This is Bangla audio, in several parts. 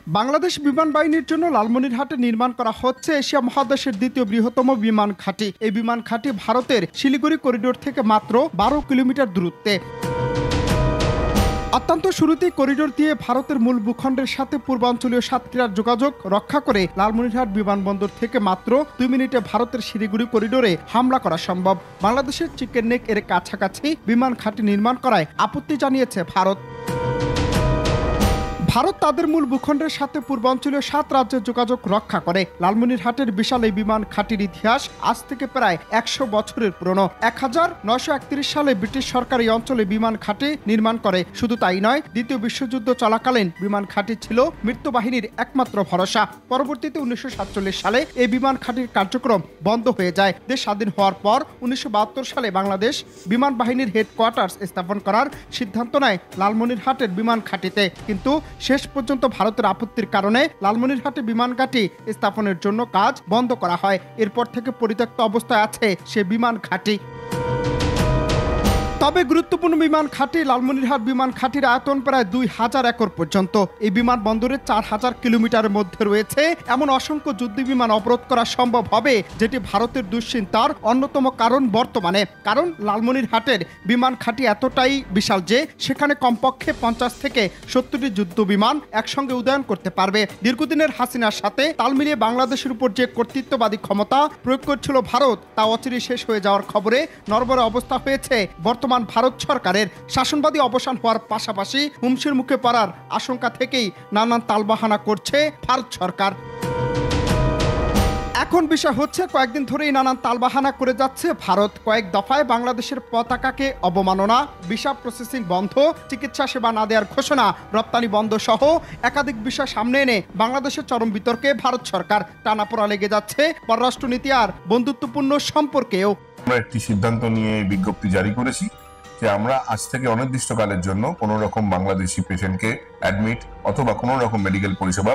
বাংলাদেশ বিমান বাহিনীর জন্য লালমনিরহাটে নির্মাণ করা হচ্ছে এশিয়া মহাদেশের দ্বিতীয় বৃহত্তম বিমান ঘাঁটি। এই বিমান ঘাঁটি ভারতের শিলিগুড়ি করিডোর থেকে মাত্র 12 কিলোমিটার দূরত্বে। অত্যন্ত শুরুতেই করিডোর দিয়ে ভারতের মূল ভূখণ্ডের সাথে পূর্বাঞ্চলীয় সাতক্ষীরার যোগাযোগ রক্ষা করে লালমনিরহাট বিমানবন্দর থেকে মাত্র 2 মিনিটে ভারতের শিলিগুড়ি করিডোরে হামলা করা সম্ভব। বাংলাদেশের চিকেন নেক এর কাছাকাছি বিমান ঘাঁটি নির্মাণ করায় আপত্তি জানিয়েছে ভারত। ভারত তাদের মূল ভূখণ্ডের সাথে পূর্বাঞ্চলীয় 7 রাজ্যের যোগাযোগ রক্ষা করে। লালমনিরহাটের বিশাল এই বিমান ঘাঁটির ইতিহাস আজ থেকে প্রায় 100 বছরের পুরনো। 1931 সালে ব্রিটিশ সরকার এই অঞ্চলে বিমান ঘাঁটি নির্মাণ করে। শুধু তাই নয়, দ্বিতীয় বিশ্বযুদ্ধ চলাকালীন বিমান ঘাঁটি ছিল মৃত্যুবাহিনীর একমাত্র ভরসা। পরবর্তীতে 1947 সালে এই বিমান ঘাঁটির কার্যক্রম বন্ধ হয়ে যায়। দেশ স্বাধীন হওয়ার পর 1972 সালে বাংলাদেশ বিমান বাহিনীর হেডকোয়ার্টার্স স্থাপন করার সিদ্ধান্ত নেয় লালমনিরহাটের বিমান ঘাঁটিতে। কিন্তু শেষ পর্যন্ত ভারতের আপত্তির কারণে লালমনিরহাটে বিমান ঘাঁটি স্থাপনের জন্য কাজ বন্ধ করা হয়। এরপর থেকে পরিত্যক্ত অবস্থায় আছে সে বিমান ঘাঁটি। তবে গুরুত্বপূর্ণ বিমান ঘাঁটি লালমনিরহাট বিমান ঘাঁটির আয়তন প্রায় 2000 একর পর্যন্ত। এই বিমানবন্দরে 4000 কিলোমিটারের মধ্যে রয়েছে এমন অসংখ্য যুদ্ধ বিমান অবরোধ করা সম্ভব হবে, যেটি ভারতের দুশ্চিন্তার অন্যতম কারণ বর্তমানে। কারণ লালমনিরহাটের বিমান ঘাঁটি এতটাই বিশাল যে সেখানে কমপক্ষে 50 থেকে 70টি যুদ্ধ বিমান একসঙ্গে উদয়ন করতে পারবে। দীর্ঘদিনের হাসিনার সাথে তাল মিলিয়ে বাংলাদেশের উপর যে কর্তৃত্ববাদী ক্ষমতা প্রয়োগ করছিল ভারত, তা অচিরেই শেষ হয়ে যাওয়ার খবরে নড়বড়ে অবস্থা হয়েছে বর্তমান ভারত সরকারের। শাসনবাদী অবসান হওয়ার পাশাপাশি হুমকির মুখে পড়ার আশঙ্কা থেকেই নানান তালবাহানা করছে ভারত সরকার। এখন বিষয় হচ্ছে, কয়েকদিন ধরেই নানান তালবাহানা করে যাচ্ছে ভারত। কয়েক দফায় বাংলাদেশের পতাকাকে অবমাননা, ভিসা প্রসেসিং বন্ধ, চিকিৎসা সেবা না দেওয়ার ঘোষণা, রপ্তানি বন্ধ সহ একাধিক বিষয় সামনে এনে বাংলাদেশের চরম বিতর্কে ভারত সরকার। টানাপোড়া লেগে যাচ্ছে পররাষ্ট্রনীতি আর বন্ধুত্বপূর্ণ সম্পর্কেও। আমরা একটি সিদ্ধান্ত নিয়ে বিজ্ঞপ্তি জারি করেছি যে আমরা আজ থেকে অনির্দিষ্টকালের জন্য কোনো রকম বাংলাদেশি পেশেন্টকে অ্যাডমিট অথবা কোনো রকম মেডিকেল পরিষেবা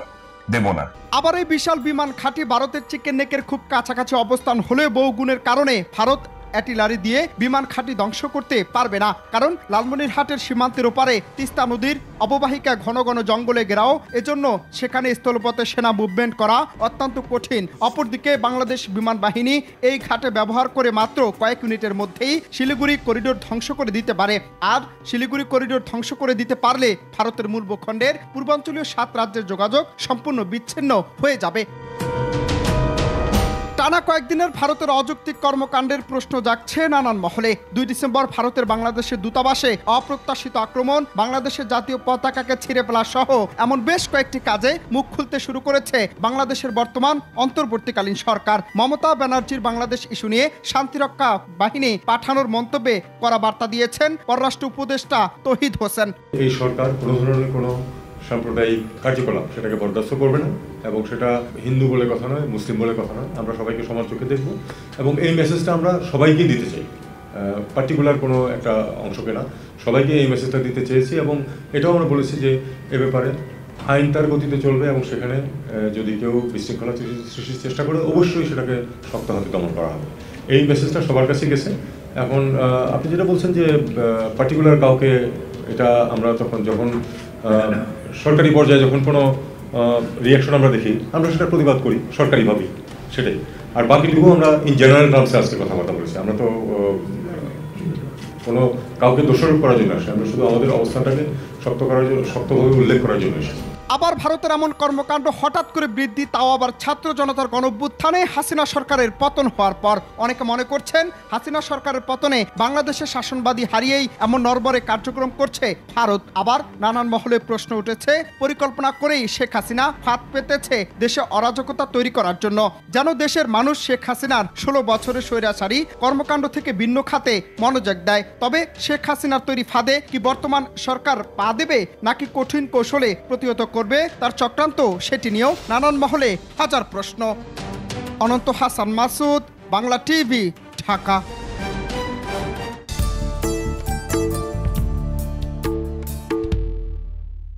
দেব না। আবার এই বিশাল বিমান ঘাঁটি ভারতের চিকেন নেকের খুব কাছাকাছি অবস্থান হলেও বহু গুণের কারণে ভারত অ্যাটিলারি দিয়ে বিমান ঘাঁটি ধ্বংস করতে পারবে না। কারণ লালমনিরহাটের সীমান্তের ওপারে তিস্তা নদীর অববাহিকা ঘন ঘন জঙ্গলে ঘেরাও, এজন্য সেখানে স্থলপথে সেনা মুভমেন্ট করা অত্যন্ত কঠিন। অপরদিকে বাংলাদেশ বিমান বাহিনী এই ঘাটে ব্যবহার করে মাত্র কয়েক মিনিটের মধ্যেই শিলিগুড়ি করিডোর ধ্বংস করে দিতে পারে। আর শিলিগুড়ি করিডোর ধ্বংস করে দিতে পারলে ভারতের মূল ভূখণ্ডের পূর্বাঞ্চলীয় 7 রাজ্যের যোগাযোগ সম্পূর্ণ বিচ্ছিন্ন হয়ে যাবে। টানা কয়েকদিনের ভারতের অযৌক্তিক কর্মকাণ্ডের প্রশ্ন জাগছে নানান মহলে। 2 ডিসেম্বর ভারতের বাংলাদেশের দূতাবাসে অপ্রত্যাশিত আক্রমণ, বাংলাদেশের জাতীয় পতাকাকে ছিঁড়ে ফেলা সহ এমন বেশ কয়েকটি কাজে মুখ খুলতে শুরু করেছে বাংলাদেশের বর্তমান অন্তর্বর্তীকালীন সরকার। মমতা ব্যানার্জির বাংলাদেশ ইস্যু নিয়ে শান্তিরক্ষা বাহিনী পাঠানোর মন্তব্যে কড়া বার্তা দিয়েছেন পররাষ্ট্র উপদেষ্টা তৌহিদ হোসেন। এই সরকার কোনো ধরনের কোনো সাম্প্রদায়িক কার্যকলাপ সেটাকে বরদাস্ত করবে না, এবং সেটা হিন্দু বলে কথা নয়, মুসলিম বলে কথা নয়। আমরা সবাইকে সমান চোখে দেখব, এবং এই মেসেজটা আমরা সবাইকে দিতে চাই, পার্টিকুলার কোনো একটা অংশকে না, সবাইকে এই মেসেজটা দিতে চেয়েছি। এবং এটাও আমরা বলেছি যে এ ব্যাপারে আইন তার গতিতে চলবে, এবং সেখানে যদি কেউ বিশৃঙ্খলা সৃষ্টির চেষ্টা করে অবশ্যই সেটাকে শক্ত হাতে দমন করা হবে। এই মেসেজটা সবার কাছে গেছে। এখন আপনি যেটা বলছেন যে পার্টিকুলার কাউকে, এটা আমরা যখন সরকারি পর্যায়ে যখন কোনো রিয়াকশন আমরা দেখি, আমরা সেটা প্রতিবাদ করি সরকারিভাবেই, সেটাই। আর বাকিটুকু আমরা ইন জেনারেল টার্মসে আজকে কথাবার্তা বলেছি। আমরা তো কোনো কাউকে দোষারোপ করার জন্য আসি, আমরা শুধু আমাদের অবস্থানটাকে শক্তভাবে উল্লেখ করার জন্য এসেছি। আবার ভারতের এমন কর্মকাণ্ড হঠাৎ করে বৃদ্ধি, তাও আবার ছাত্র জনতার গণঅভ্যুত্থানে হাসিনা সরকারের পতন হওয়ার পর। অনেকে মনে করছেন হাসিনা সরকারের পতনে বাংলাদেশের শাসনবাদী হারিয়েই এমন নড়বড়ে কার্যক্রম করছে ভারত। আবার নানান মহলে প্রশ্ন উঠেছে, পরিকল্পনা করেই শেখ হাসিনা ফাঁদ পেতেছে দেশে অরাজকতা তৈরি করার জন্য, যেন দেশের মানুষ শেখ হাসিনার 16 বছরের স্বৈরাচারী কর্মকাণ্ড থেকে ভিন্ন খাতে মনোযোগ দেয়। তবে শেখ হাসিনার তৈরি ফাঁদে কি বর্তমান সরকার পা দেবে, নাকি কঠিন কৌশলে প্রতিহত করবে তার চক্রান্ত, সেটি নিয়েও নানান মহলে হাজার প্রশ্ন। অনন্ত হাসান মাসুদ, বাংলা টিভি, ঢাকা।